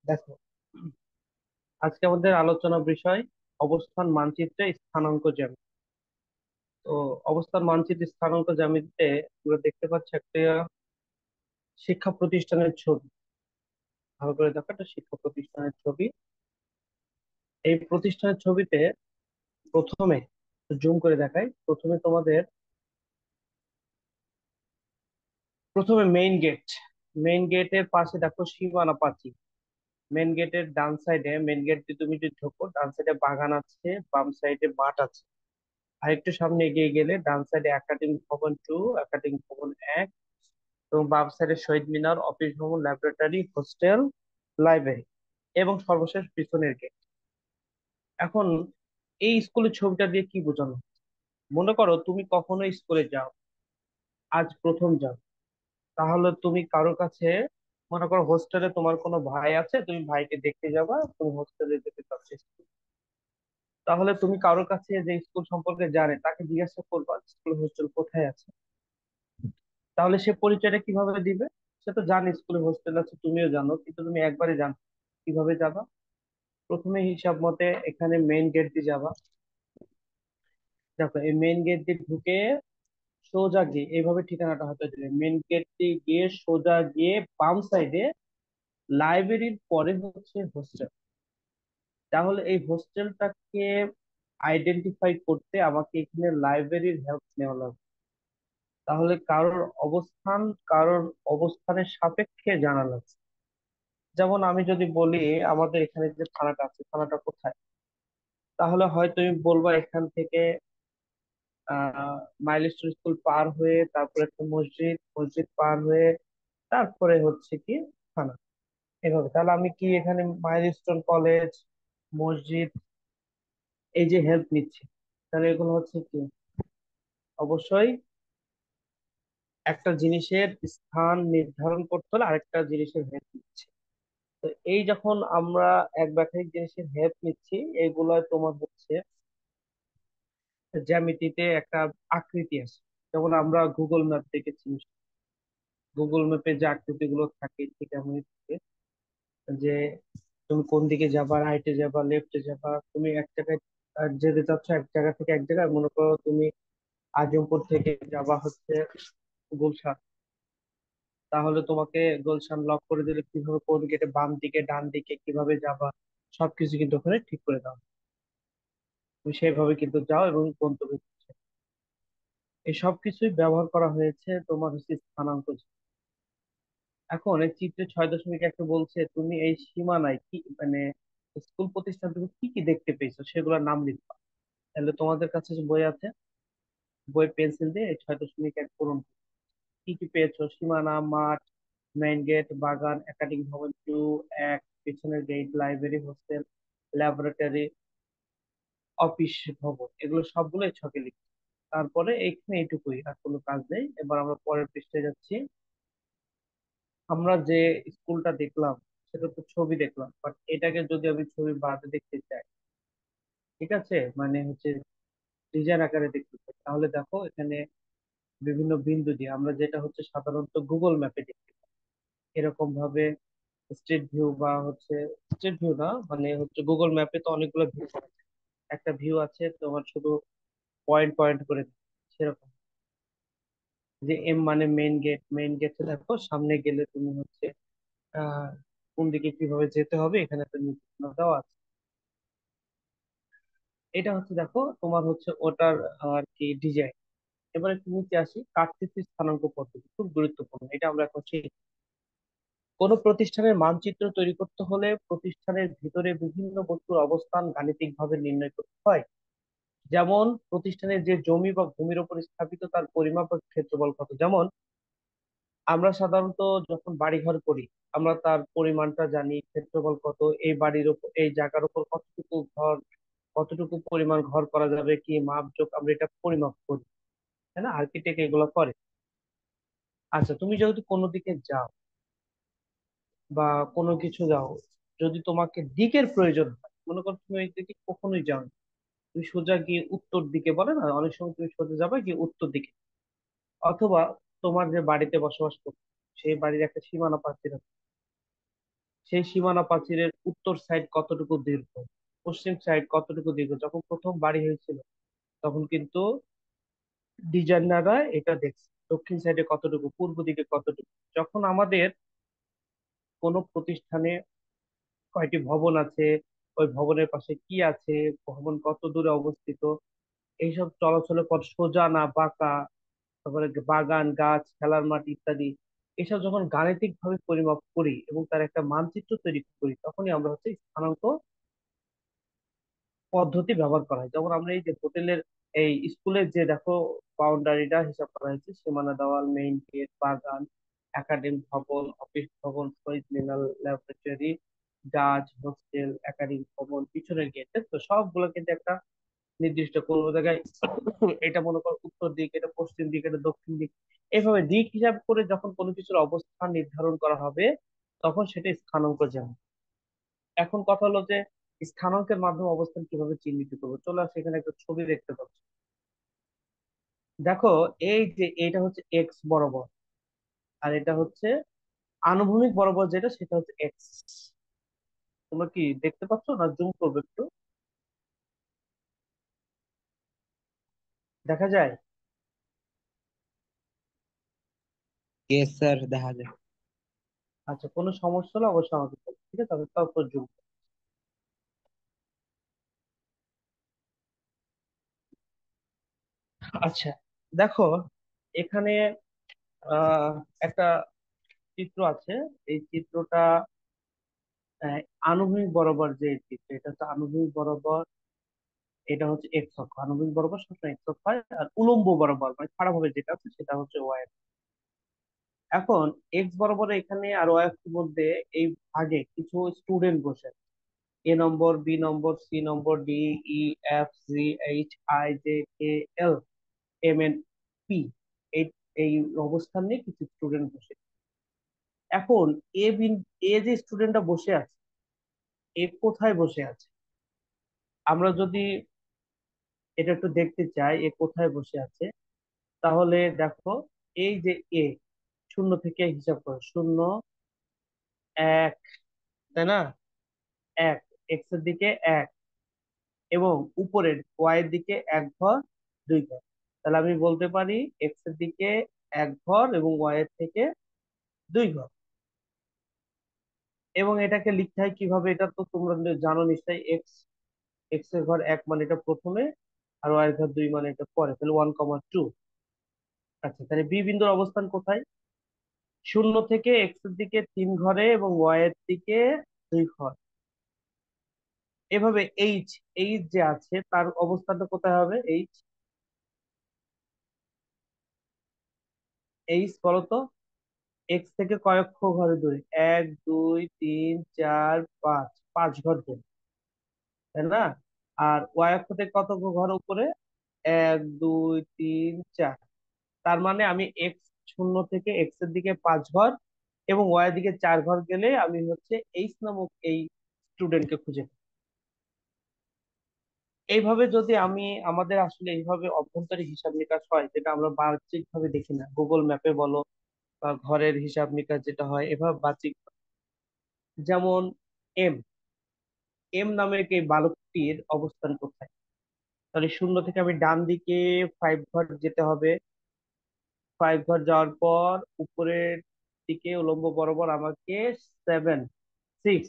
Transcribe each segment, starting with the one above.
দেখো, আজকে আমাদের আলোচনা বিষয় অবস্থান মানচিত্রে স্থানাঙ্ক জ্যামিতি। তো অবস্থান মানচিত্রে স্থানাঙ্ক জ্যামিতিতে আমরা দেখতে পাচ্ছি একটা শিক্ষা প্রতিষ্ঠানের ছবি। ভালো করে দেখো, একটা শিক্ষা প্রতিষ্ঠানের ছবি। এই প্রতিষ্ঠানের ছবিতে প্রথমে জুম করে দেখাই। প্রথমে মেইন গেটের পাশে দেখো সীমানা প্রাচীর। মেইন গেটের ডান সাইডে, মেইন গেট দিয়ে তুমি যদি ঢোকো, ডান সাইডে বাগান আছে, বাম সাইডে মাঠ আছে। আর একটু সামনে এগিয়ে গেলে ডান সাইডে একাডেমিক ভবন 2, একাডেমিক ভবন 1, এবং বাম সাইডে শহীদ মিনার, অফিস ভবন, ল্যাবরেটরি, হোস্টেল, লাইব্রেরি, এবং সর্বশেষ পিছনের গেট। এখন এই স্কুলের ছবিটা দিয়ে কি বোঝানো হচ্ছে? মনে করো তুমি কখনো স্কুলে যাও, আজ প্রথম যাও। তাহলে তুমি কারো কাছে, মনে করো হোস্টেলে তোমার কোনো ভাই আছে, তুমি ভাইকে দেখতে যাবা, তুমি হোস্টেলে যেতে চাচ্ছ। তাহলে তুমি কারোর কাছে যে স্কুল সম্পর্কে জানে তাকে জিজ্ঞাসা করবা স্কুল হোস্টেল কোথায় আছে। তাহলে সে পরিচয়টা কিভাবে দিবে? সে তো জানে স্কুলে হোস্টেল আছে, তুমিও জানো, কিন্তু তুমি একবারে জানো। কিভাবে যাবা? প্রথমে হিসাব মতে এখানে মেইন গেট দিয়ে যাবা। দেখো, এই মেইন গেট দিয়ে ঢুকে সোজা গিয়ে এইভাবে ঠিকানাটা হতে দেবে। মেইন গেট দিয়ে গিয়ে সোজা গিয়ে বাম সাইডে লাইব্রেরির পরে হচ্ছে হোস্টেল। তাহলে এই হোস্টেলটাকে আইডেন্টিফাই করতে আমাকে এখানে লাইব্রেরির হেল্প নেওয়া লাগবে। তাহলে কারোর অবস্থানের সাপেক্ষে জানা লাগছে। যেমন আমি যদি বলি আমাদের এখানে যে থানাটা আছে, থানাটা কোথায়, তাহলে হয় তুমি বলবা এখান থেকে মাইলস্টোন স্কুল পার হয়ে তারপরে একটা মসজিদ, মসজিদ পার হয়ে তারপরে হচ্ছে কি থানা। এভাবে তাহলে আমি কি এখানে মাইলস্টোন কলেজ, মসজিদ, এই যে হেল্প নিচ্ছি, তাহলে এগুলো হচ্ছে কি অবশ্যই একটা জিনিসের স্থান নির্ধারণ করতে হলে আরেকটা জিনিসের হেল্প নিচ্ছে। তো এই যখন আমরা এক ব্যাখ্যিক জিনিসের হেল্প নিচ্ছি, এগুলো তোমার হচ্ছে জ্যামিতিতে একটা আকৃতি আছে। যেমন আমরা গুগল ম্যাপ দেখেছি, গুগল ম্যাপে যে আকৃতিগুলো থাকে ঠিক এমনই থাকে। যে তুমি কোন দিকে যাবা, রাইটে যাবা, লেফটে যাবা, তুমি এক জায়গায় যেতে চাচ্ছ, এক জায়গা থেকে এক জায়গায়, মনে করো তুমি আজমপুর থেকে যাবা হচ্ছে গুলশান। তাহলে তোমাকে গুলশান লক করে দিলে কিভাবে, কোন গেটে, বাম দিকে, ডান দিকে, কিভাবে যাবা, সবকিছু কিন্তু ওখানে ঠিক করে দাও। তুমি সেভাবে কিন্তু যাও এবং গন্তব্যে পৌঁছে। এই সবকিছুই ব্যবহার করা হয়েছে তোমার হচ্ছে স্থানাঙ্ক। এখন এই চিত্রে 6.1 বলছে তুমি এই সীমানায় কি মানে স্কুল প্রতিষ্ঠান তুমি কি কি দেখতে পেয়েছো সেগুলোর নাম লিখবা। তাহলে তোমাদের কাছে যে বই আছে, বই পেন্সিল দিয়ে এই 6.1 পূরণ করো। কি কি পেয়েছো? সীমানা, মাঠ, মেইন গেট, বাগান, একাডেমিক ভবন 2, 1, পিছনের gate, library, hostel, laboratory, office ভবন, এগুলো সবগুলোই ছকে লিখছি। তারপরে এইখানে এইটুকুই, আর কোনো কাজ নেই। এবার আমরা পরের পৃষ্ঠায় যাচ্ছি। আমরা যে স্কুলটা দেখলাম সেটা তো ছবি দেখলাম, বাট এটাকে যদি আমি ছবি বাদে দেখতে চাই, ঠিক আছে, মানে হচ্ছে ডিজাইন আকারে দেখতে চাই, তাহলে দেখো এখানে বিভিন্ন বিন্দু দিয়ে আমরা যেটা হচ্ছে সাধারণত গুগল ম্যাপে দেখতে পাই, এরকম ভাবে স্ট্রিট ভিউ বা হচ্ছে স্ট্রিট ভিউ না, মানে হচ্ছে গুগল ম্যাপে তো অনেকগুলো ভিউ, একটা ভিউ আছে তোমার শুধু পয়েন্ট পয়েন্ট করে সেরকম। যে এম মানে মেইন গেট, মেইন গেটে দেখো সামনে গেলে তুমি হচ্ছে আহ কোন দিকে কিভাবে যেতে হবে এখানে একটা নির্দেশনা দেওয়া আছে। এটা হচ্ছে দেখো তোমার হচ্ছে ওটার আর কি ডিজাইন। এবার একটু নিচে আসি, কার্তেসীয় স্থানাঙ্ক পদ্ধতি খুব গুরুত্বপূর্ণ, এটা আমরা এখন শিখি। কোন প্রতিষ্ঠানের মানচিত্র তৈরি করতে হলে প্রতিষ্ঠানের ভিতরে বিভিন্ন বস্তুর অবস্থান গাণিতিকভাবে নির্ণয় করতে হয়। যেমন প্রতিষ্ঠানের যে জমি বা ভূমির উপর স্থাপিত তার পরিমাপ বা ক্ষেত্রফল কত। যেমন আমরা সাধারণত যখন বাড়ি ঘর করি, আমরা তার পরিমাণটা জানি, ক্ষেত্রফল কত, এই বাড়ির উপর, এই জায়গার উপর কতটুকু ঘর, কতটুকু পরিমাণ ঘর করা যাবে, কি মাপ যোগ, আমরা এটা পরিমাপ করি, তাই না? আর্কিটেক্ট এগুলো করে। আচ্ছা, তুমি যদি কোনো দিকে যাও বা কোনো কিছু যাও, যদি তোমাকে দিকের প্রয়োজন হয়, মনে করো তুমি ওই দিকে কখনোই যাও না, তুমি সোজা গিয়ে উত্তর দিকে, বলে না অনেক সময়, তুমি সোজা যাবে গিয়ে উত্তর দিকে, অথবা তোমার যে বাড়িতে বসবাস করো সেই বাড়ির একটা সীমানা প্রাচীর আছে, সেই সীমানা প্রাচীরের উত্তর সাইড কতটুকু দীর্ঘ, পশ্চিম সাইড কতটুকু দীর্ঘ। যখন প্রথম বাড়ি হয়েছিল তখন কিন্তু ডিজাইনাররা এটা দেখছে দক্ষিণ সাইডে কতটুকু, পূর্ব দিকে কতটুকু। যখন আমাদের কোনো প্রতিষ্ঠানে কয়টি ভবন আছে, ওই ভবনের পাশে কি আছে, ভবন কত দূরে অবস্থিত, এইসব চলাচলের পথ সোজা না বাঁকা, তারপরে বাগান গাছ খেলার মাঠ ইত্যাদি, এসব যখন গাণিতিক ভাবে পরিমাপ করি এবং তার একটা মানচিত্র তৈরি করি, তখনই আমরা হচ্ছে স্থানাঙ্ক পদ্ধতি ব্যবহার করা হয়। যেমন আমরা এই যে হোটেলের, এই স্কুলের যে দেখো বাউন্ডারিটা হিসাব করা হয়েছে, সীমানা দেওয়াল, মেইন গেট, বাগান, একাডেমিক ভবন, অফিস ভবন, শহীদ মিনার, ল্যাবরেটরি, গাছ, হোস্টেল, একাডেমিক ভবন, পিছনের গেট, তো সবগুলো কিন্তু একটা নির্দিষ্ট কোনো জায়গায় এটা মনে করো উত্তর দিক, এটা পশ্চিম দিক, এটা দক্ষিণ দিক, এইভাবে দিক হিসাব করে যখন কোনো কিছুর অবস্থান নির্ধারণ করা হবে তখন সেটা স্থানাঙ্ক যাবে। এখন কথা হলো যে স্থানাঙ্কের মাধ্যমে অবস্থান কিভাবে চিহ্নিত করবো। চলো সেখানে একটা ছবি দেখতে পাচ্ছি। দেখো, এই যে এটা হচ্ছে এক্স বরাবর, আর এটা হচ্ছে আনুভূমিক বরাবর, যেটা সেটা হচ্ছে এক্স। তোমরা কি দেখতে পাচ্ছ না? জুম করবে একটু, দেখা যায়? ইয়েস স্যার, দেখা যায়। আচ্ছা, কোনো সমস্যা হলে অবশ্যই আমাকে বলবে, ঠিক আছে? আমি তারপর জুম। আচ্ছা, দেখো এখানে আহ একটা চিত্র আছে। এই চিত্রটা আহ, আনুভূমিক বরাবর যে চিত্র, এটা হচ্ছে আনুভূমিক বরাবর, এটা হচ্ছে এক্স অক্ষ। আনুভূমিক বরাবর সবসময় এক্স অক্ষ হয়, আর উলম্ব বরাবর মানে খারাপ ভাবে যেটা আছে সেটা হচ্ছে ওয়াই। এখন এক্স বরাবর এখানে আর ওয়াই অক্ষের মধ্যে এই ভাগে কিছু স্টুডেন্ট বসে আছে। A number, B number, C number, D, E, F, G, H, I, J, K, L, M, N, P, এই এই অবস্থান নিয়ে কিছু স্টুডেন্ট বসে। এখন এ বিন এ যে স্টুডেন্টটা বসে আছে, এ কোথায় বসে আছে? আমরা যদি এটা একটু দেখতে চাই এ কোথায় বসে আছে, তাহলে দেখো, এই যে এ, শূন্য থেকে হিসাব করো, শূন্য, এক, তাই না? এক, এক্স এর দিকে এক, এবং উপরের ওয়াই এর দিকে এক ঘর, দুই ঘর। তাহলে আমি বলতে পারি এক্স এর দিকে এক ঘর এবং ওয়াই এর থেকে দুই ঘর। এবং এটাকে লিখতে হয় কিভাবে, এটা তো তোমরা জানো নিশ্চয়ই। এক্স, এক্স এর ঘর এক মানে এটা প্রথমে, আর ওয়াই এর ঘর দুই মানে এটা পরে, তাহলে 1,2। আচ্ছা, তাহলে বি বিন্দুর অবস্থান কোথায়? শূন্য থেকে এক্স এর দিকে তিন ঘরে এবং ওয়াই এর দিকে দুই ঘর। এভাবে এইচ, এইচ যে আছে তার অবস্থানটা কোথায় হবে? এইচ, এইচ বলতো, এক্স থেকে কয়েক ঘরে দূরে, এক, দুই, তিন, চার, পাঁচ, পাঁচ ঘর দূরে, তাই না? আর ওয়াই অক্ষ থেকে কত ঘর উপরে? এক, দুই, তিন, চার। তার মানে আমি এক্স, শূন্য থেকে এক্স এর দিকে পাঁচ ঘর এবং ওয়াই এর দিকে চার ঘর গেলে আমি হচ্ছে এইচ নামক এই স্টুডেন্টকে খুঁজে পাই। এইভাবে যদি আমি, আমাদের আসলে এইভাবে অভ্যন্তরীণ হিসাব নিকাশ হয়, যেটা আমরা বাহ্যিক ভাবে দেখি না, গুগল ম্যাপে বলো বা ঘরের হিসাব নিকাশ যেটা হয় এভাবে বাহ্যিক। যেমন এম, এম নামের এই বালকটির অবস্থান কোথায়? তাহলে শূন্য থেকে আমি ডান দিকে ফাইভ ঘর যেতে হবে। ফাইভ ঘর যাওয়ার পর উপরের দিকে উলম্ব বরাবর আমাকে সেভেন, সিক্স,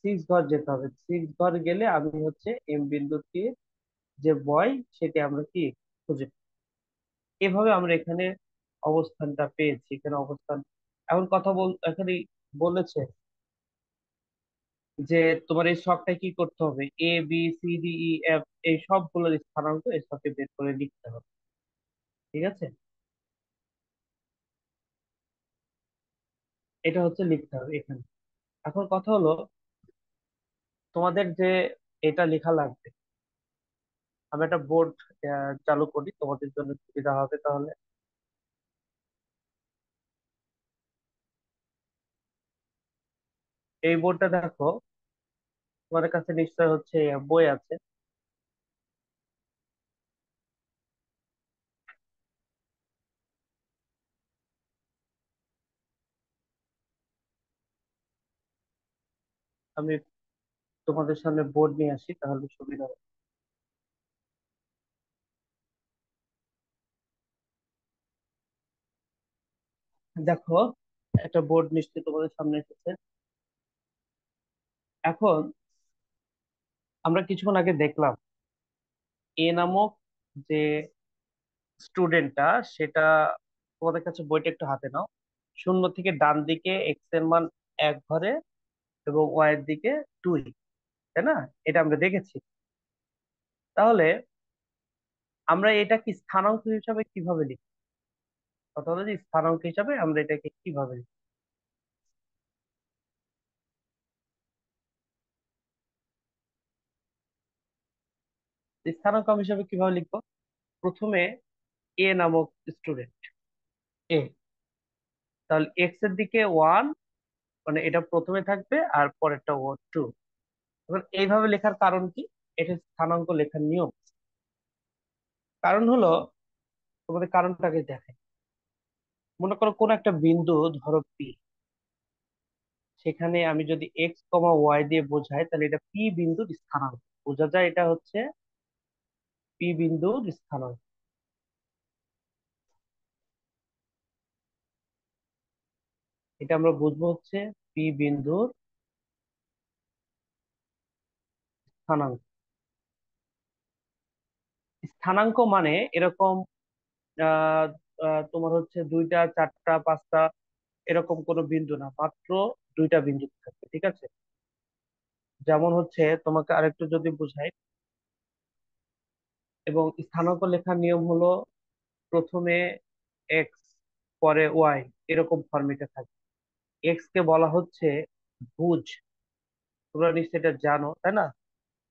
সিক্স ঘর যেতে হবে। সিক্স ঘর গেলে আমি হচ্ছে এম বিন্দুটি যে বয় সেটি আমরা কি খুঁজে পাই। এভাবে আমরা এখানে অবস্থানটা পেয়েছি, এখানে অবস্থান। এখন কথা এখানে বলেছে যে তোমার এই ছকটায় কি করতে হবে, A B C D E F, এই সবগুলোর স্থানাঙ্ক এই ছকে বের করে লিখতে হবে। ঠিক আছে, এটা হচ্ছে লিখতে হবে এখানে। এখন কথা হলো, তোমাদের যে এটা লেখা লাগবে, আমি একটা বোর্ড চালু করি, তোমাদের জন্য সুবিধা হবে তাহলে। এই বোর্ডটা দেখো, তোমাদের কাছে নিশ্চয় হচ্ছে বই আছে। আমি তোমাদের সামনে বোর্ড নিয়ে আসি তাহলে সুবিধা হবে। দেখো, একটা বোর্ড নিশ্চয়ই তোমাদের সামনে এসেছে। এখন আমরা কিছুক্ষণ আগে দেখলাম এ নামক যে স্টুডেন্টটা, সেটা, তোমাদের কাছে বইটা একটু হাতে নাও। শূন্য থেকে ডান দিকে এক্স এর মান এক ঘরে এবং ওয়াই এর দিকে দুই, তাই না? এটা আমরা দেখেছি। তাহলে আমরা এটাকে স্থানাঙ্ক হিসাবে কিভাবে লিখি? কথা হলো যে স্থানাঙ্ক হিসাবে আমরা এটাকে কিভাবে লিখি? স্থানাঙ্ক আমি হিসাবে কিভাবে লিখবো? প্রথমে এ নামক স্টুডেন্ট, এ, তাহলে এক্স এর দিকে ওয়ান, মানে এটা প্রথমে থাকবে আর পরেরটা ও টু। এখন এইভাবে লেখার কারণ কি? এটা স্থানাঙ্ক লেখার নিয়ম। কারণ হলো, তোমাদের কারণটাকে দেখে, মনে করো কোন একটা বিন্দু, ধরো পি, সেখানে আমি যদি এক্স কমা ওয়াই দিয়ে বোঝাই তাহলে এটা পি বিন্দুর স্থানাঙ্ক বোঝা যায়। এটা হচ্ছে পি বিন্দুর স্থানাঙ্ক। এটা আমরা বুঝবো হচ্ছে পি বিন্দুর স্থানাঙ্ক। স্থানাঙ্ক মানে এরকম আহ তোমার হচ্ছে দুইটা, চারটা, পাঁচটা, এরকম কোনো বিন্দু না, মাত্র দুইটা বিন্দু থাকবে, ঠিক আছে? যেমন হচ্ছে তোমাকে আরেকটু যদি বুঝাই, এবং স্থানাঙ্ক লেখার নিয়ম হলো প্রথমে এক্স, পরে ওয়াই, এরকম ফরম্যাটে থাকে। এক্স কে বলা হচ্ছে ভুজ, তোমরা নিশ্চয়ই এটা জানো, তাই না?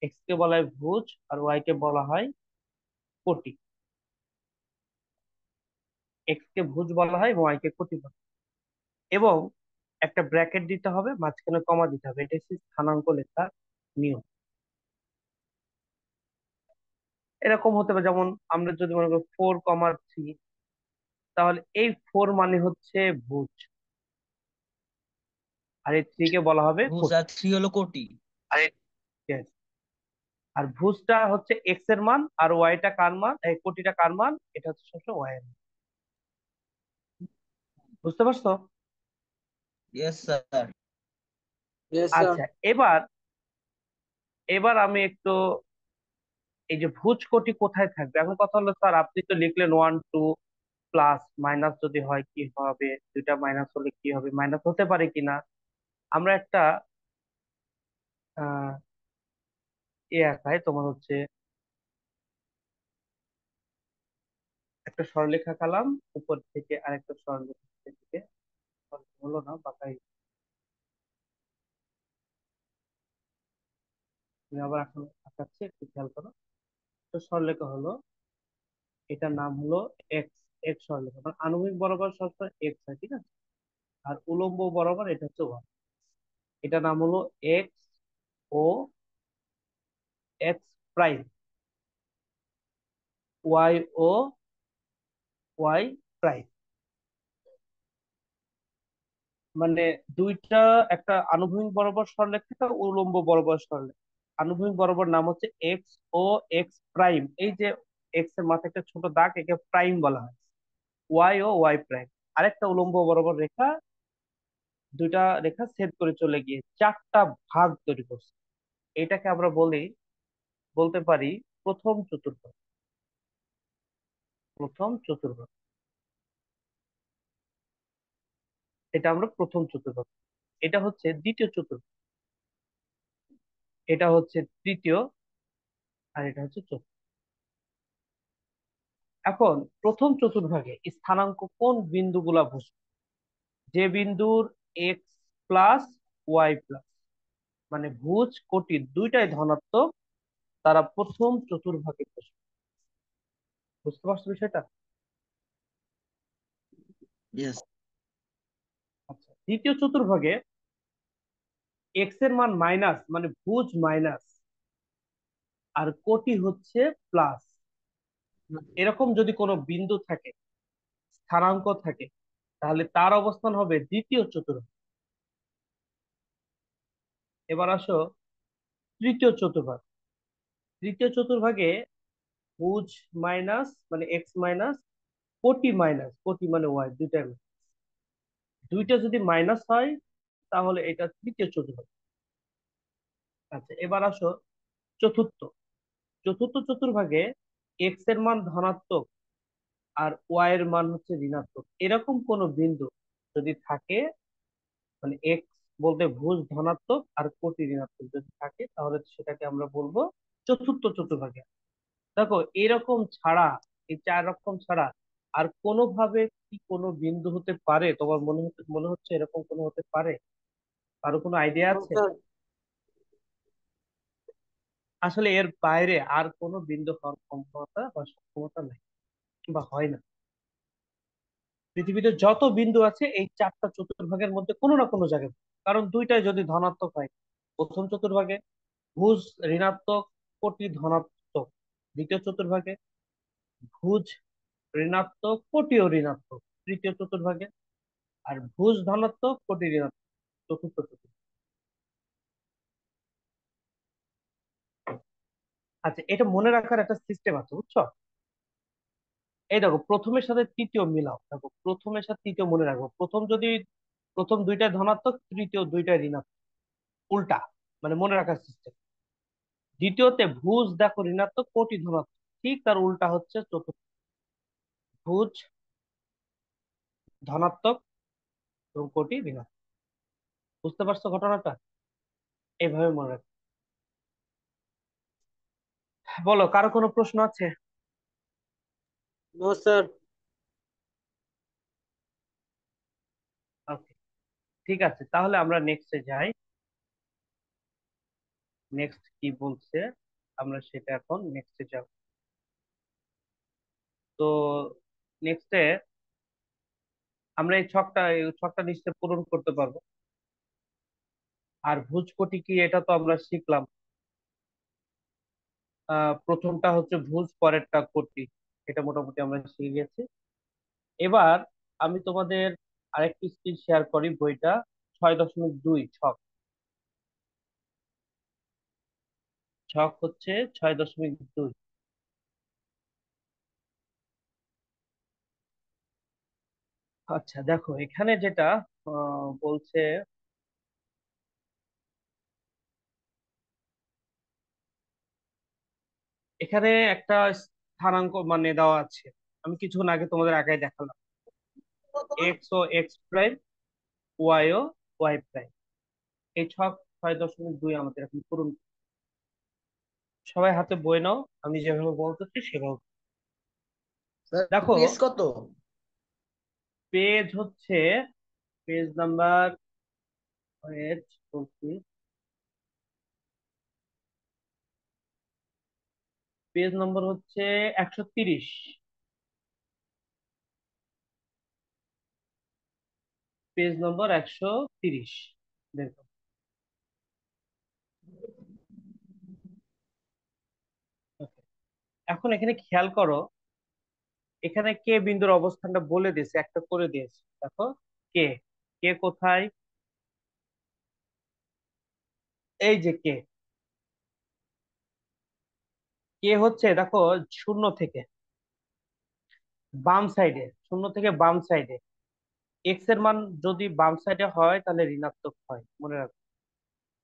এক্স কে বলা হয় ভুজ আর ওয়াই কে বলা হয় কোটি। এক্স কে ভুজ বলা হয় এবং ওয়াই কে কোটি বলা হয়। এবং একটা ব্র্যাকেট দিতে হবে, মাঝখানে কমা দিতে হবে, এটা হচ্ছে স্থানাঙ্ক লেখার নিয়ম। এরকম হতে পারে, যেমন আমরা যদি মনে করি 4, 3, তাহলে এই 4 মানে হচ্ছে ভুজ, আর এই 3 কে বলা হবে ভুজ কোটি। আর থ্রি হলো কোটি। আরে yes, আর ভুজটা হচ্ছে এক্স এর মান, আর ওয়াইটা কার মান, এই কোটিটা কার মান, এটা হচ্ছে সবসময় ওয়াই এর মান। বুঝতে পারছো? Yes sir. Yes, sir. আচ্ছা, এবার এবার আমি একটু, এই যে ভুজ কোটি কোথায় থাকবে, এখন কথা হলো স্যার আপনি তো লিখলেন ওয়ান টু, প্লাস মাইনাস যদি হয় কি হবে, দুইটা মাইনাস হলে কি হবে, মাইনাস হতে পারে কিনা। আমরা একটা আহ আঁকাই, তোমার হচ্ছে একটা সরলরেখা আঁকালাম, উপর থেকে আরেকটা সরলরেখা থেকে, হলো না বাঁকাই, আমি আবার এখন আঁকাচ্ছি, একটু খেয়াল করো। তো সরলরেখা হলো, এটার নাম হলো এক্স, এক্স সরলরেখা, মানে আনুভূমিক বরাবর সবসময় এক্স হয়, ঠিক আছে? আর উলম্ব বরাবর এটা হচ্ছে ওয়াই। এটা নাম হলো এক্স ও এক্স প্রাইম, ওয়াই ও ওয়াই প্রাইম। মানে দুইটা, একটা আনুভূমিক বরাবর সরলরেখা, একটা উলম্ব বরাবর সরলরেখা। আনুভূমিক বরাবর নাম হচ্ছে এক্স ও এক্স প্রাইম, এই যে এক্স এর মাথায় একটা ছোট দাগ, একে প্রাইম বলা হয়। ওয়াই ও ওয়াই প্রাইম, আরেকটা উলম্ব বরাবর রেখা, দুইটা রেখা ছেদ করে চলে গিয়ে চারটা ভাগ তৈরি করছে। এটাকে আমরা বলতে পারি প্রথম চতুর্ভাগ। প্রথম চতুর্ভাগ, এটা আমরা প্রথম চতুর্ভাগ। এটা হচ্ছে দ্বিতীয় চতুর্ভাগ, এটা হচ্ছে তৃতীয়, আর এটা হচ্ছে চতুর্থ। এখন প্রথম চতুর্ভাগে স্থানাঙ্ক কোন বিন্দুগুলা বসবে? যে বিন্দুর এক্স প্লাস ওয়াই প্লাস, মানে ভুজ কোটি দুইটাই ধনাত্মক, তারা প্রথম চতুর্ভাগে বসবে। বুঝতে পারছো বিষয়টা? ইয়েস। আচ্ছা, দ্বিতীয় চতুর্ভাগে এক্স এর মান মাইনাস, মানে ভুজ মাইনাস, আর কোটি হচ্ছে প্লাস, এরকম যদি কোনো বিন্দু থাকে, স্থানাঙ্ক থাকে, তাহলে তার অবস্থান হবে দ্বিতীয় চতুর্ভাগ। এবার আসো তৃতীয় চতুর্ভাগ। তৃতীয় চতুর্ভাগে ভুজ মাইনাস মানে এক্স মাইনাস কোটি মাইনাস কোটি মানে ওয়াই, দুইটাই দুইটা যদি মাইনাস হয় তাহলে এটা তৃতীয় চতুর্ভাগ। আচ্ছা এবার আসো চতুর্থ। চতুর্থ চতুর্ভাগে এক্স এর মান ধনাত্মক আর ওয়াই এর মান হচ্ছে ঋণাত্মক, এরকম কোন বিন্দু যদি থাকে, মানে এক্স বলতে ভুজ ধনাত্মক আর কোটি ঋণাত্মক যদি থাকে, তাহলে সেটাকে আমরা বলবো চতুর্থ চতুর্ভাগে। দেখো এরকম ছাড়া, এই চার রকম ছাড়া আর কোনোভাবে কি কোনো বিন্দু হতে পারে? তোমার মনে হচ্ছে এরকম কোনো হতে পারে? কারো কোনো আইডিয়া নো আছে? স্যার। আসলে এর বাইরে আর কোনো বিন্দু হওয়ার ক্ষমতা বা সক্ষমতা নাই, বা হয় না। পৃথিবীতে যত বিন্দু আছে এই চারটা চতুর্ভাগের মধ্যে কোনো না কোনো জায়গায়, কারণ দুইটাই যদি ধনাত্মক হয় প্রথম চতুর্ভাগে, ভুজ ঋণাত্মক কোটি ধনাত্মক দ্বিতীয় চতুর্ভাগে, ভুজ ঋণাত্মক কোটিও ঋণাত্মক তৃতীয় চতুর্ভাগে, আর ভুজ ধনাত্মক কোটি ঋণাত্মক চতুর্থ চতুর্ভাগে। আচ্ছা এটা মনে রাখার একটা সিস্টেম আছে বুঝছো? এই দেখো প্রথমের সাথে তৃতীয় মিলাও, দেখো প্রথমের সাথে তৃতীয় মনে রাখবো, প্রথম যদি প্রথম দুইটা ধনাত্মক তৃতীয় দুইটা ঋণাত্মক, উল্টা, মানে মনে রাখার সিস্টেম। দ্বিতীয়তে ভুজ দেখো ঋণাত্মক কোটি ধনাত্মক, ঠিক তার উল্টা হচ্ছে চতুর্থ, ভুজ ধনাত্মক এবং কোটি ঋণাত্মক। বুঝতে পারছো ঘটনাটা? এইভাবে মনে রাখো। বলো কারো কোনো প্রশ্ন আছে? No sir. ওকে, ঠিক আছে তাহলে আমরা নেক্সটে যাই। নেক্সট কি বলছে আমরা সেটা এখন নেক্সটে যাব। তো নেক্সটে আমরা এই ছকটা নিশ্চয় পূরণ করতে পারবো। আর ভুজ কোটি কি এটা তো আমরা শিখলাম। প্রথমটা হচ্ছে ভুজ, পরেরটা কোটি, এটা মোটামুটি আমরা শিখে গেছি। এবার আমি তোমাদের আরেকটি স্কিল শেয়ার করি, বইটা 6.2 ছক। ছক হচ্ছে 6.2। আচ্ছা দেখো এখানে যেটা বলছে, এখানে একটা স্থানাঙ্ক মানে দেওয়া আছে, আমি কিছুক্ষণ আগে তোমাদের আগে দেখালাম, এক্স ও এক্স প্রাইম, ওয়াই ও ওয়াই প্রাইম। এই ছক 6.2 আমাদের এখন পূরণ। সবাই হাতে বই নাও, আমি যেভাবে বলতেছি সেভাবে। স্যার দেখো পেজ কত? পেজ হচ্ছে, পেজ নাম্বার, পেজ বলছি, পেজ নম্বর হচ্ছে 130। পেজ নম্বর 130। দেখো okay, এখন এখানে খেয়াল করো, এখানে কে বিন্দুর অবস্থানটা বলে দিয়েছে, একটা করে দিয়েছে। দেখো কে, কে কোথায়? এই যে কে, কে হচ্ছে দেখো শূন্য থেকে বাম সাইডে, শূন্য থেকে বাম সাইডে এক্স এর মান যদি বাম সাইডে হয় তাহলে ঋণাত্মক হয়, মনে রাখো।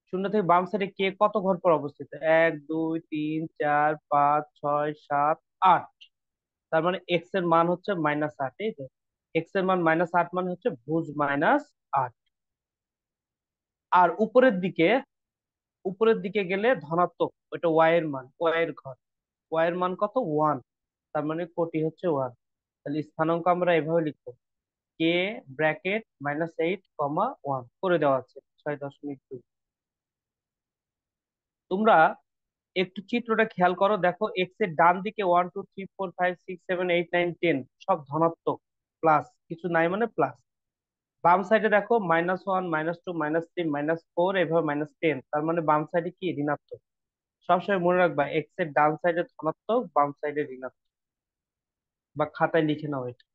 শূন্য থেকে বাম সাইডে কে কত ঘর পর অবস্থিত? 1 2 3 4 5 6 7 8। তার মানে এক্স এর মান হচ্ছে -8, এই তো। এক্স এর মান -8 মানে হচ্ছে ভুজ -8। আর উপরের দিকে গেলে ধনাত্মক, ওটা ওয়াই এর মান, ওয়াই এর ঘর, ওয়াই এর মান কত? 1। তার মানে কোটি হচ্ছে 1। তাহলে স্থানাঙ্ক আমরা এভাবে লিখবো, কে ব্র্যাকেট -8, 1 করে দেওয়া আছে 6.2। তোমরা একটু চিত্রটা খেয়াল করো, দেখো এক্স এর ডান দিকে 1 2 3 4 5 6 7 8 9 10 সব ধনাত্মক, প্লাস কিছু নাই মানে প্লাস। বাম সাইডে দেখো -1 -2 -3 -4 এভাবে -10, তার মানে বাম সাইডে কি? ঋণাত্মক। সবসময় মনে রাখবা এক্স এর ডান সাইডে ধনাত্মক, বাম সাইডে ঋণাত্মক, বা খাতায় লিখে নাও, এটা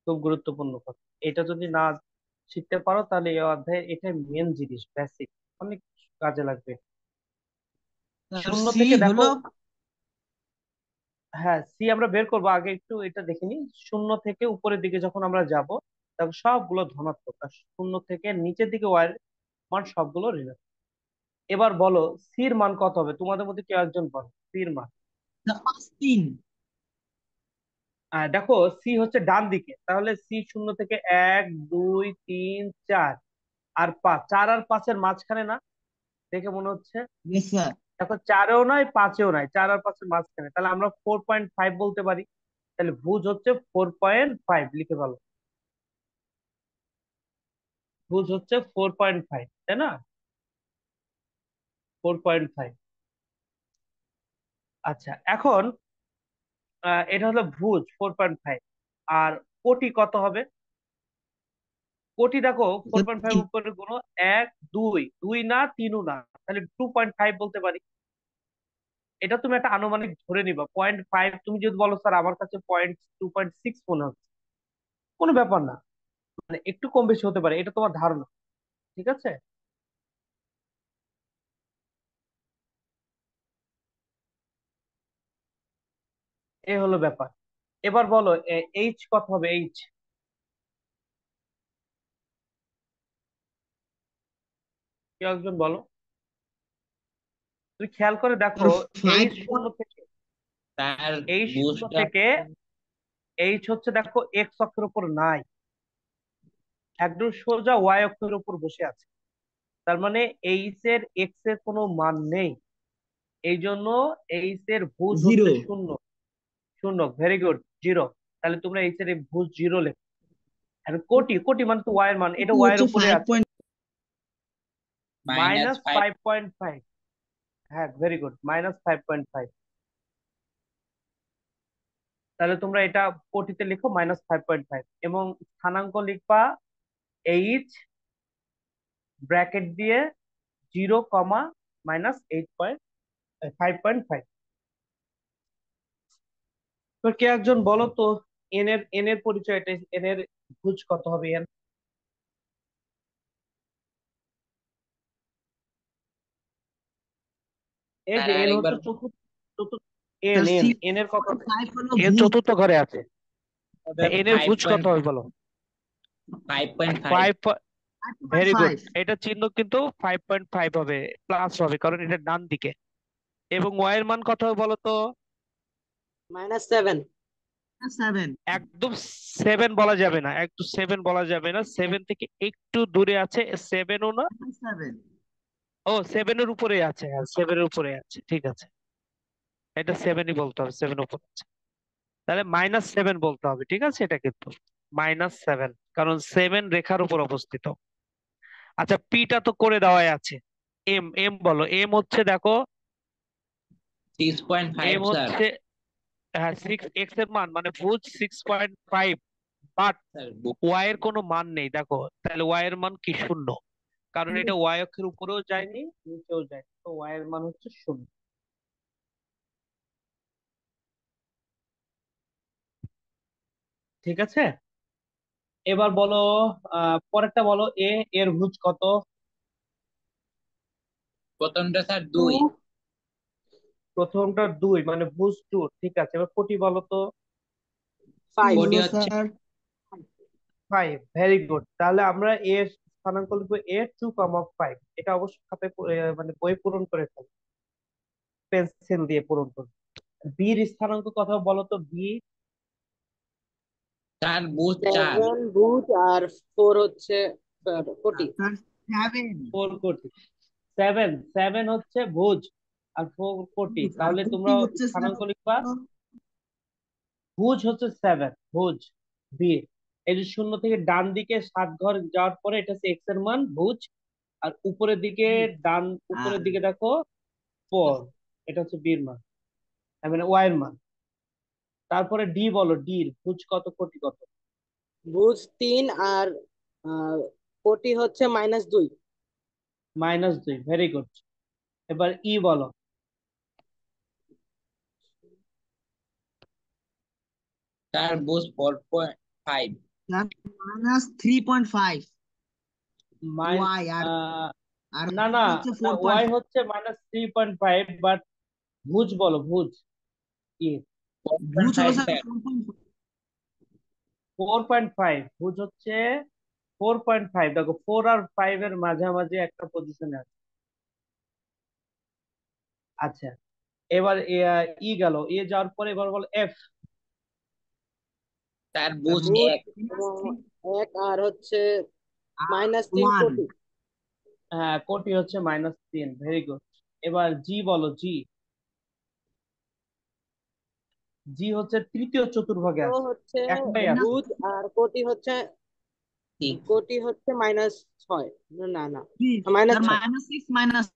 খুব গুরুত্বপূর্ণ কথা। এটা যদি না শিখতে পারো তাহলে এই অধ্যায়ে এটা মেন জিনিস, বেসিক। অনেক কাজে লাগবে। স্যার শূন্য সি থেকে দেখো, হলো হ্যাঁ সি আমরা বের করবো, আগে একটু এটা দেখে নিই। শূন্য থেকে উপরের দিকে যখন আমরা যাব তখন সবগুলো ধনাত্মক, আর শূন্য থেকে নিচের দিকে ওয়াই মান সবগুলো ঋণাত্মক। এবার বলো সির মান কত হবে, তোমাদের মধ্যে কেউ একজন বলো সির মান। 3। দেখো সি হচ্ছে ডান দিকে, তাহলে সি শূন্য থেকে 1 2 3 4 আর 5, 4 আর 5-এর মাঝখানে না, দেখে মনে হচ্ছে। Yes sir. দেখো 4-এও নয় 5-এও নয়, 4 আর 5-এর মাঝখানে, তাহলে আমরা 4.5 বলতে পারি। তাহলে ভুজ হচ্ছে 4.5, লিখে ভালো। ভুজ হচ্ছে 4.5, তাই না? 4.5। আচ্ছা এখন এটা হলো ভুজ 4.5। আর কোটি কত হবে? কোটি দেখো 4.5 উপরে গুণ, 1 2, 2 না 3ও না, তাহলে 2.5 বলতে পারি। এটা তুমি একটা আনুমানিক ধরে নিবা 0.5। তুমি যদি বলো স্যার আমার কাছে 2.6 মনে হচ্ছে, কোনো ব্যাপার না, মানে একটু কম বেশি হতে পারে, এটা তোমার ধারণা। ঠিক আছে, এই হলো ব্যাপার। এবার বলো এইচ কত হবে? এইচ কেউ একজন বলো। তুমি খেয়াল করে দেখো, ফাইভ এইচ শূন্য থেকে, তার এইচ শূন্য বুস্টটা থেকে এইচ হচ্ছে দেখো এক্স অক্ষের উপর নাই, একদম সোজা ওয়াই অক্ষের উপর বসে আছে। তার মানে এইচ এর এক্স এর কোনো মান নেই, এই জন্য এইচ এর ভুজ হচ্ছে জিরো। শূন্য। শূন্য, ভেরি গুড, জিরো। তাহলে তোমরা এইচ এর এই ভুজ জিরো লেখো। এখন কোটি, কোটি মানে তো ওয়াই এর মান, এটা টু ওয়াই এর হচ্ছে উপরে ফাইভ আছে। Point minus minus five. 5.5, হ্যাঁ ভেরি গুড, -5.5। তাহলে তোমরা এটা কোটিতে লিখো -5.5, এবং স্থানাঙ্ক লিখবা এইচ ব্র্যাকেট দিয়ে 0, -8.5.5। তো কে একজন বলো তো এন এর পরিচয়টা, এন এর ভুজ কত হবে? এন, এই তার যে এন আরেকবার হচ্ছে চতুর্থ, চতুর্থ। N sir N six N এর কত হবে? ফাইভ হলো এন ভুল। চতুর্থ ঘরে আছে, হবে এন এর ফাইভ ভুজ কত পয়েন্ট হবে বলো? 5.5। 5। Very good, 5.5। এটা চিহ্ন কিন্তু 5.5 হবে, প্লাস হবে, কারণ এটা ডান দিকে। এবং ওয়াই এর মান কত হবে বলো তো? -7। 7। একদম 7 বলা যাবে না, একদম 7 বলা যাবে না, 7 থেকে একটু দূরে আছে, 7ও না। 7। ও 7-এর উপরে আছে, হ্যাঁ 7-এর উপরে আছে, ঠিক আছে। এটা 7-ই বলতে হবে, 7 উপরে আছে। তাহলে -7 বলতে হবে, ঠিক আছে, এটা কিন্তু -7, কারণ 7 রেখার উপর অবস্থিত। আচ্ছা পিটা তো করে দেওয়াই আছে। এম, এম বলো, এম হচ্ছে দেখো, 6.5 এম স্যার। হচ্ছে, হ্যাঁ 6, এক্স এর মান মানে ভুজ 6.5, বাট স্যার ওয়াই এর কোনো মান নেই দেখো, তাহলে ওয়াই এর মান কি? শূন্য, কারণ এটা ওয়াই অক্ষের উপরেও যায়নি নিচেও যায়নি, তো ওয়াই এর মান হচ্ছে শূন্য। ঠিক আছে, এবার বলো পরেরটা বলো, এর ভুজ কত? প্রথমটা স্যার টু, 2। প্রথমটা 2 মানে ভুজ 2, ঠিক আছে। এবার কোটি বলো তো? 5 হলো হচ্ছে স্যার 5, ভেরি গুড। তাহলে আমরা এর স্থানাঙ্ক লিখবো A2, 5। এটা অবশ্য খাতায় মানে বই পূরণ করে ফেলো, পেন্সিল দিয়ে পূরণ করো। বির স্থানাঙ্ক কথা বলো তো, বি। তার বুস্ট 4। 7 ভূত আর 4 হচ্ছে কোটি। স্যার 7। 4 কোটি। 7 হচ্ছে ভুজ, আর 4 কোটি, আর তাহলে কোটি তোমরা হচ্ছে স্যার স্থানাঙ্ক লিখবা। ভুজ হচ্ছে 7, ভুজ বি। এই যে শূন্য থেকে ডান দিকে 7 ঘর যাওয়ার পরে এটা হচ্ছে এক্স এর মান, ভুজ। আর উপরের দিকে, ডান উপরের আর দিকে দেখো 4, এটা হচ্ছে বির মান, মানে ওয়াই এর মান। তারপরে ডি বলো, ডির ভুজ কত, কোটি কত? ভূত 3 আর আহ, কোটি হচ্ছে -2। -2, ভেরি গুড। এবার ই বলো। তার বুস্ট 4.5। স্যার -3.5 মাই ওয়াই আর আর না y না হচ্ছে না, 4.5। ওয়াই হচ্ছে -3.5, বাট ভুজ বলো, ভুজ কি? ভুজ হলো 4.5 স্যার স্যার। 4.5। 4.5, ভুজ হচ্ছে 4.5। দেখো 4 আর 5 এর মাঝামাঝি একটা পজিশনে আছে। আচ্ছা, এবার গেল, যাওয়ার পরে এবার বল এফ। স্যার বুঝ বুধ 1। এবং 1 আর হচ্ছে -3 1। কোটি। হ্যাঁ, কোটি হচ্ছে -3, ভেরি গুড। এবার জি বলো, জি। জি হচ্ছে তৃতীয় চতুর্ভাগে তো আছে, হচ্ছে একটাই আছে। বুধ আর কোটি হচ্ছে ঠিক। -6। না না, স্যার -6, -6 মাইনাস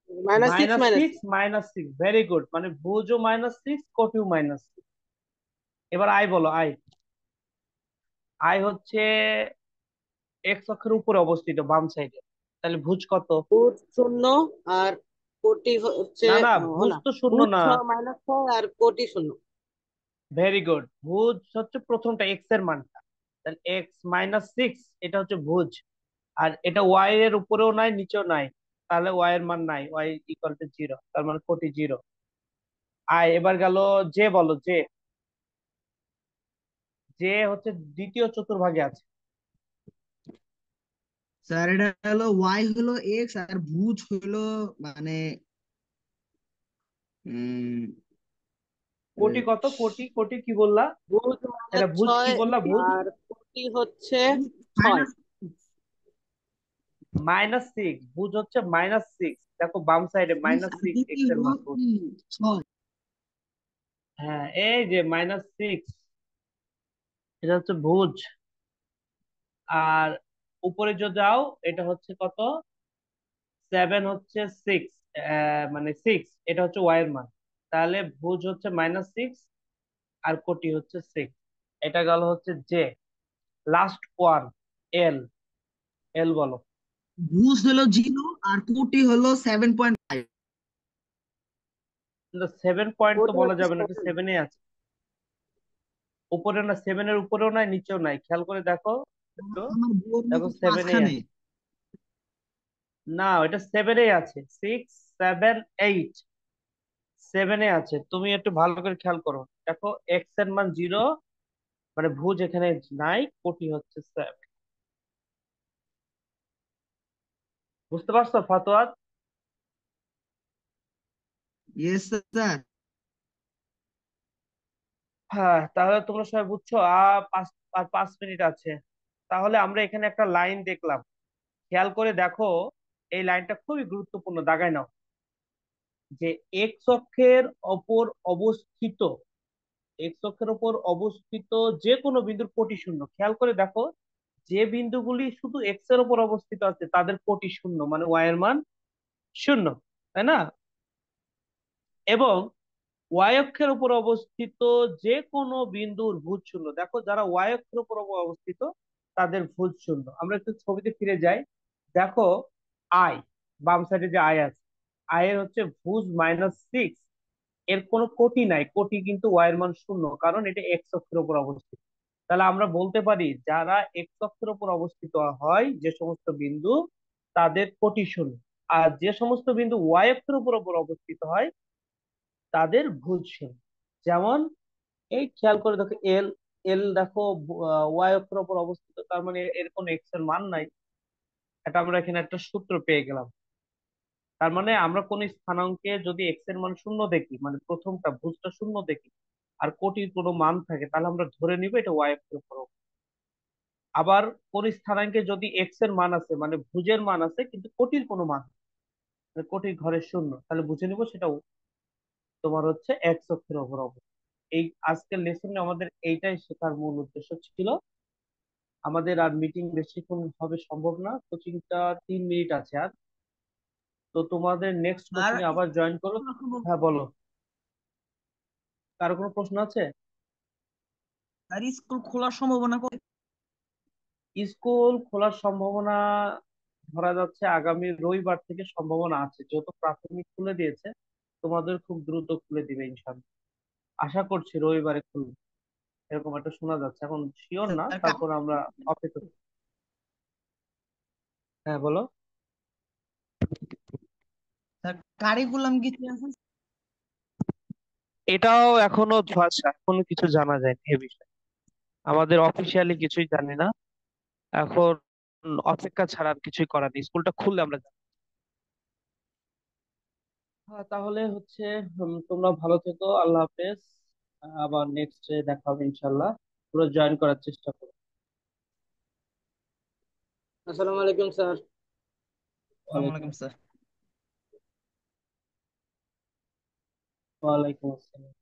-6 -6 -6। -6, very good. মানে ভুজও -6, কোটিও -6। এবার আই বলো, আই। আই হচ্ছে এক্স অক্ষের উপরে অবস্থিত, বাম সাইডে। তাহলে ভুজ কত? বুধ 0 আর কোটি হচ্ছে না না, ও ভুজ না, তো শূন্য বুধ না। -6 আর কোটি 0। ভেরি গুড, ভুজ হচ্ছে প্রথমটা, এক্স এর মানটা। তাহলে x-6, এটা হচ্ছে ভুজ। আর এটা ওয়াই এর উপরেও নাই, নিচেও নাই, তাহলে ওয়াই এর মান নাই, ওয়াই ইকুয়াল টু 0, তার মানে কোটি 0। আই এবার গেল, জে বলো, জে। জে হচ্ছে দ্বিতীয় চতুর্ভাগে আছে। স্যার এটা হলো y হলো x আর ভুজ হলো মানে উম, কোটি কত? কোটি কোটি কি বললা? বুধ এটা ভুজ কি -6 বললা? ভুজ আর কোটি হচ্ছে 6। মাইনাস -6, ভুজ হচ্ছে -6। দেখো বাম সাইডে -6 কোটি এক্স এর হলো মান পড়ছে। 6। হ্যাঁ, এই যে -6, এটা হচ্ছে ভুজ। আর উপরে যদি যাও, এটা হচ্ছে কত? 7 হচ্ছে 6, মানে 6, এটা হচ্ছে ওয়াই এর মান। তাহলে ভুজ হচ্ছে -6 আর কোটি হচ্ছে 6। এটা গেল হচ্ছে জে। লাস্ট ওয়ান, এল। এল বলো। ভুজ হলো 0 আর কোটি হলো 7.5। 7 পয়েন্ট তো কোটি বলা হচ্ছে যাবে না, এটা 7। 7-এ আছে। উপরে না, 7-এর উপরেও নাই, নিচেও নাই, খেয়াল করে দেখো একটু। আমার বউর দেখো মতো 7-এই মাঝখানে। আছে। না, এটা 7-এই আছে, 6, 7, 8, 7-এ আছে। তুমি একটু ভালো করে খেয়াল করো, দেখো এক্স এর মান 0, মানে ভুজ এখানে নাই, কোটি হচ্ছে 7। বুঝতে পারছো ফাতোয়াদ? Yes sir. হ্যাঁ, তাহলে তোমরা সবাই বুঝছো। আর 5 মিনিট আছে। তাহলে আমরা এখানে একটা লাইন দেখলাম, খেয়াল করে দেখো। এই লাইনটা খুবই গুরুত্বপূর্ণ, দাগায় নাও। যে এক্স অক্ষের অপর অবস্থিত, এক্স অক্ষের উপর অবস্থিত যে কোনো বিন্দুর কোটি শূন্য। খেয়াল করে দেখো, যে বিন্দুগুলি শুধু এক্স এর উপর অবস্থিত আছে তাদের কোটি শূন্য, মানে ওয়াই এর মান শূন্য, তাই না? এবং ওয়াই অক্ষের উপর অবস্থিত যে কোনো বিন্দুর ভুজ শূন্য। দেখো, যারা ওয়াই অক্ষের উপর অবস্থিত তাদের ভুজ শূন্য। আমরা একটু ছবিতে ফিরে যাই। দেখো, আই, বাম সাইডে যে আই আছে, আই এর হচ্ছে ভুজ -6, এর কোনো কোটি নাই, কোটি কিন্তু ওয়াই এর মান শূন্য, কারণ এটা এক্স অক্ষের উপর অবস্থিত। তাহলে আমরা বলতে পারি যারা এক্স অক্ষের উপর অবস্থিত হয়, যে সমস্ত বিন্দু, তাদের কোটি শূন্য। আর যে সমস্ত বিন্দু ওয়াই অক্ষের উপর অবস্থিত হয় তাদের ভুজ শূন্য। যেমন এই খেয়াল করে দেখো, এল। এল দেখো ওয়াই অক্ষের উপর অবস্থিত, তার মানে এর কোনো এক্স এর মান নাই। এটা আমরা এখানে একটা সূত্র পেয়ে গেলাম। তার মানে আমরা কোন স্থানাঙ্কে যদি এক্স এর মান শূন্য দেখি, মানে প্রথমটা ভুজটা শূন্য দেখি, আর কোটির কোনো মান থাকে, তাহলে আমরা ধরে নিব এটা ওয়াই এর উপর। আবার কোন স্থানাঙ্কে যদি এক্স এর মান আছে, মানে ভুজের মান আছে কিন্তু কোটির কোনো মান নেই, মানে কোটির ঘরের শূন্য, তাহলে বুঝে নিব সেটা তোমার হচ্ছে এক্স অক্ষের উপর অবস্থিত। এই আজকের লেসনে আমাদের এইটাই শেখার মূল উদ্দেশ্য ছিল। আমাদের আর মিটিং বেশিক্ষণ হবে সম্ভব না, কোচিংটা 3 মিনিট আছে আর। তো তোমাদের নেক্সট আর কোচিং এ আবার জয়েন করো। হ্যাঁ বলো, কারো কোনো প্রশ্ন আছে? আর স্কুল খোলার সম্ভাবনা কত? স্কুল খোলার সম্ভাবনা ধরা যাচ্ছে আগামী রবিবার থেকে সম্ভাবনা আছে, যেহেতু প্রাথমিক খুলে দিয়েছে। তোমাদের খুব দ্রুত খুলে দিবে ইনশাল্লাহ। আশা করছি রবিবারে খুলবে, এরকম একটা শোনা যাচ্ছে, এখন শিওর না, তারপর আমরা অপেক্ষা। হ্যাঁ বলো। স্যার কারিকুলাম কিছু আছে? এটাও এখনো ধোঁয়াশা, এখনো কিছু জানা যায়নি এ বিষয়ে। আমাদের অফিসিয়ালি কিছুই জানি না এখন। অপেক্ষা ছাড়া আর কিছুই করার নেই, স্কুলটা খুললে আমরা জানবো। হ্যাঁ, তাহলে হচ্ছে তোমরা ভালো থেকো, আল্লাহ হাফেজ। আবার নেক্সট দেখা হবে ইনশাল্লাহ। পুরো জয়েন করার চেষ্টা করো। আসসালামু আলাইকুম স্যার। আসসালামু ওয়ালাইকুম আলাইকুম স্যার। ওয়ালাইকুম আসসালাম।